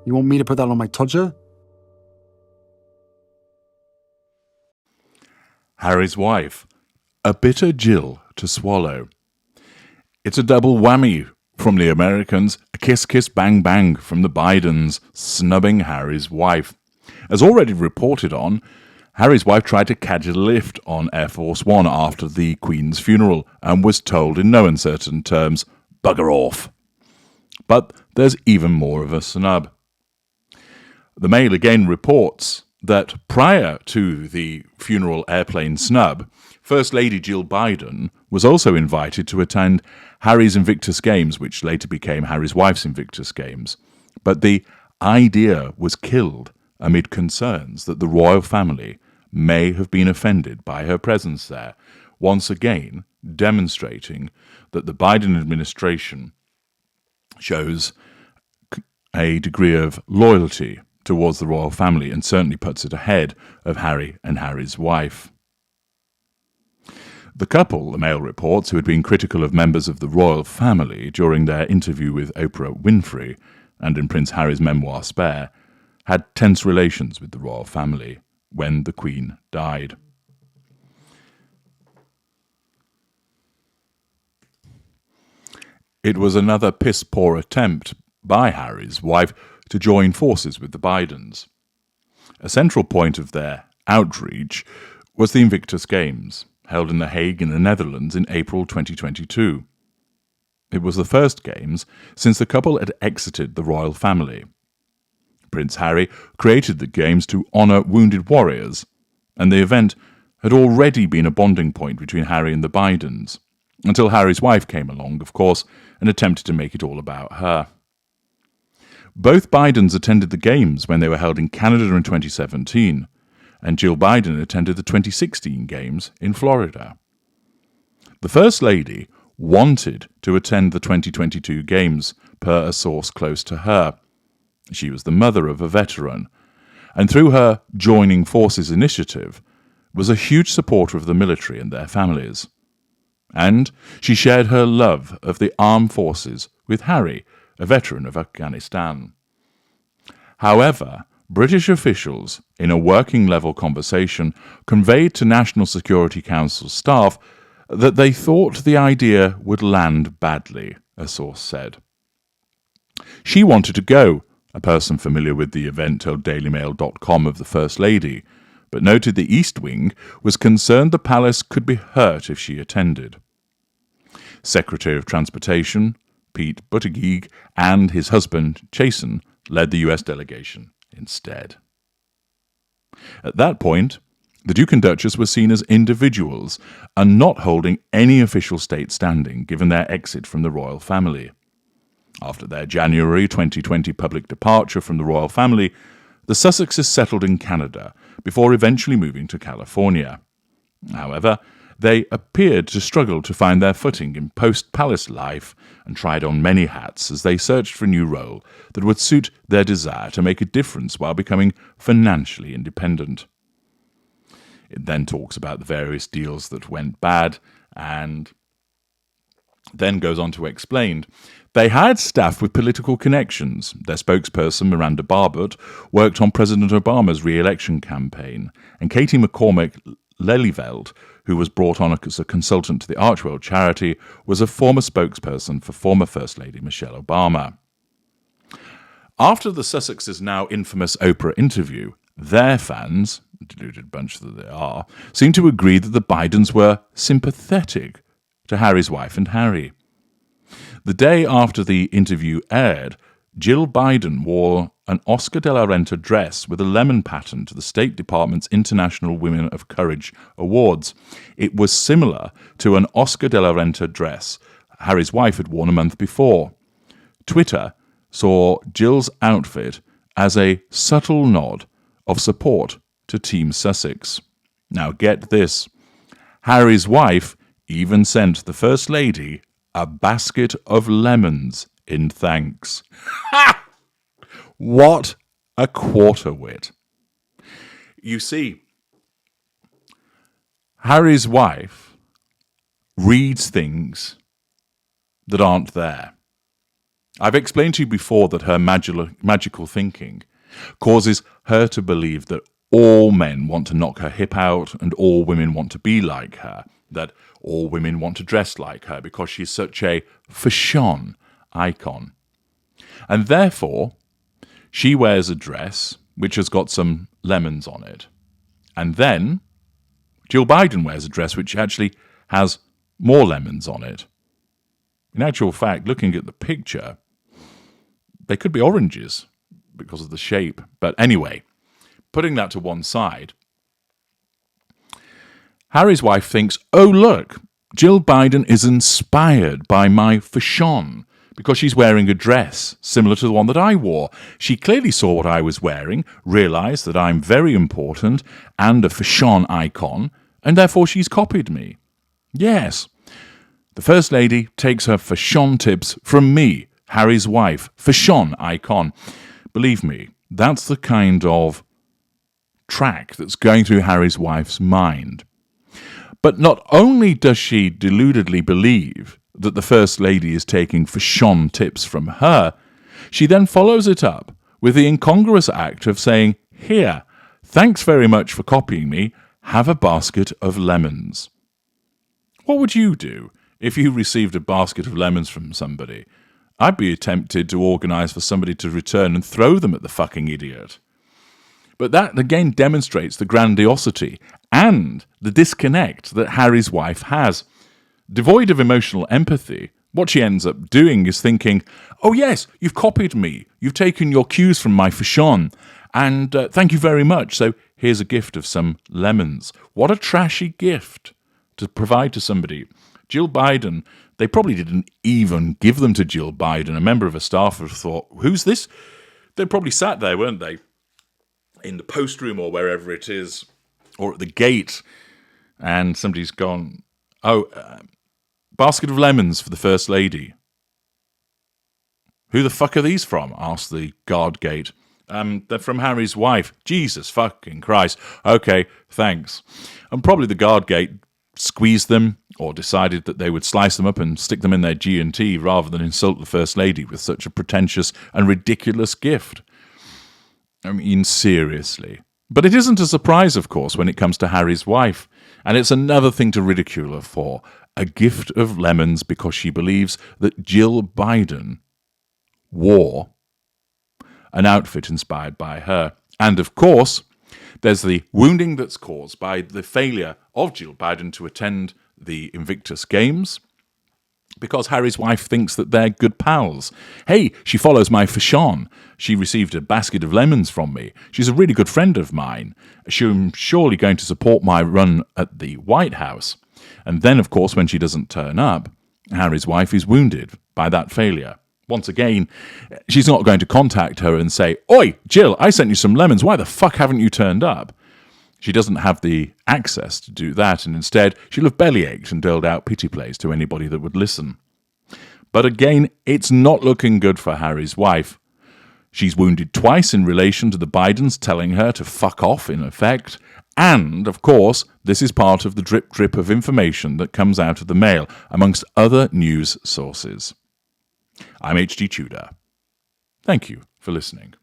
You want me to put that on my Tudor? Harry's wife. A bitter Jill to swallow. It's a double whammy from the Americans, a kiss, kiss, bang, bang from the Bidens, snubbing Harry's wife. As already reported on, Harry's wife tried to catch a lift on Air Force One after the Queen's funeral and was told in no uncertain terms, bugger off. But there's even more of a snub. The Mail again reports that prior to the funeral airplane snub, First Lady Jill Biden was also invited to attend Harry's Invictus Games, which later became Harry's wife's Invictus Games. But the idea was killed amid concerns that the royal family may have been offended by her presence there, once again demonstrating that the Biden administration shows a degree of loyalty towards the royal family and certainly puts it ahead of Harry and Harry's wife. The couple, the Mail reports, who had been critical of members of the royal family during their interview with Oprah Winfrey and in Prince Harry's memoir Spare, had tense relations with the royal family when the Queen died. It was another piss-poor attempt by Harry's wife to join forces with the Bidens. A central point of their outreach was the Invictus Games, held in The Hague in the Netherlands in April 2022. It was the first Games since the couple had exited the royal family. Prince Harry created the Games to honour wounded warriors, and the event had already been a bonding point between Harry and the Bidens, until Harry's wife came along, of course, and attempted to make it all about her. Both Bidens attended the Games when they were held in Canada in 2017, and Jill Biden attended the 2016 Games in Florida. The First Lady wanted to attend the 2022 Games, per a source close to her. She was the mother of a veteran, and through her Joining Forces initiative, was a huge supporter of the military and their families. And she shared her love of the armed forces with Harry, a veteran of Afghanistan. However, British officials, in a working-level conversation, conveyed to National Security Council staff that they thought the idea would land badly, a source said. She wanted to go, a person familiar with the event told dailymail.com of the First Lady, but noted the East Wing was concerned the palace could be hurt if she attended. Secretary of Transportation, Pete Buttigieg, and his husband, Chasten, led the US delegation instead. At that point, the Duke and Duchess were seen as individuals and not holding any official state standing given their exit from the royal family. After their January 2020 public departure from the royal family, the Sussexes settled in Canada before eventually moving to California. However, they appeared to struggle to find their footing in post-palace life and tried on many hats as they searched for a new role that would suit their desire to make a difference while becoming financially independent. It then talks about the various deals that went bad and then goes on to explain they had staff with political connections. Their spokesperson, Miranda Barbut, worked on President Obama's re-election campaign, and Katie McCormick Lelyveld, who was brought on as a consultant to the Archwell charity, was a former spokesperson for former First Lady Michelle Obama. After the Sussexes' now infamous Oprah interview, their fans, deluded bunch that they are, seemed to agree that the Bidens were sympathetic to Harry's wife and Harry. The day after the interview aired, Jill Biden wore an Oscar de la Renta dress with a lemon pattern to the State Department's International Women of Courage Awards. It was similar to an Oscar de la Renta dress Harry's wife had worn a month before. Twitter saw Jill's outfit as a subtle nod of support to Team Sussex. Now get this, Harry's wife even sent the First Lady a basket of lemons in thanks. Ha! What a quarter wit. You see, Harry's wife reads things that aren't there. I've explained to you before that her magical thinking causes her to believe that all men want to knock her hip out and all women want to be like her, that all women want to dress like her because she's such a fashion icon. And therefore, she wears a dress which has got some lemons on it. And then Jill Biden wears a dress which actually has more lemons on it. In actual fact, looking at the picture, they could be oranges because of the shape. But anyway, putting that to one side, Harry's wife thinks, oh, look, Jill Biden is inspired by my fashion because she's wearing a dress similar to the one that I wore. She clearly saw what I was wearing, realised that I'm very important and a fashion icon, and therefore she's copied me. Yes, the First Lady takes her fashion tips from me, Harry's wife, fashion icon. Believe me, that's the kind of track that's going through Harry's wife's mind. But not only does she deludedly believe that the First Lady is taking fashion tips from her, she then follows it up with the incongruous act of saying, here, thanks very much for copying me, have a basket of lemons. What would you do if you received a basket of lemons from somebody? I'd be tempted to organise for somebody to return and throw them at the fucking idiot. But that again demonstrates the grandiosity and the disconnect that Harry's wife has. Devoid of emotional empathy, what she ends up doing is thinking, oh yes, you've copied me, you've taken your cues from my fashion, and thank you very much, so here's a gift of some lemons. What a trashy gift to provide to somebody. Jill Biden, they probably didn't even give them to Jill Biden. A member of a staff would have thought, who's this? They probably sat there, weren't they? In the post room or wherever it is, or at the gate, and somebody's gone, basket of lemons for the First Lady. Who the fuck are these from? Asked the guard gate. They're from Harry's wife. Jesus fucking Christ. Okay, thanks. And probably the guard gate squeezed them or decided that they would slice them up and stick them in their G&T rather than insult the First Lady with such a pretentious and ridiculous gift. I mean, seriously. But it isn't a surprise, of course, when it comes to Harry's wife. And it's another thing to ridicule her for. A gift of lemons because she believes that Jill Biden wore an outfit inspired by her. And, of course, there's the wounding that's caused by the failure of Jill Biden to attend the Invictus Games because Harry's wife thinks that they're good pals. Hey, she follows my fashion. She received a basket of lemons from me. She's a really good friend of mine. She's surely going to support my run at the White House. And then, of course, when she doesn't turn up, Harry's wife is wounded by that failure. Once again, she's not going to contact her and say, oi, Jill, I sent you some lemons. Why the fuck haven't you turned up? She doesn't have the access to do that, and instead she'll have bellyached and doled out pity plays to anybody that would listen. But again, it's not looking good for Harry's wife. She's wounded twice in relation to the Bidens telling her to fuck off, in effect. And, of course, this is part of the drip of information that comes out of the Mail, amongst other news sources. I'm H.G. Tudor. Thank you for listening.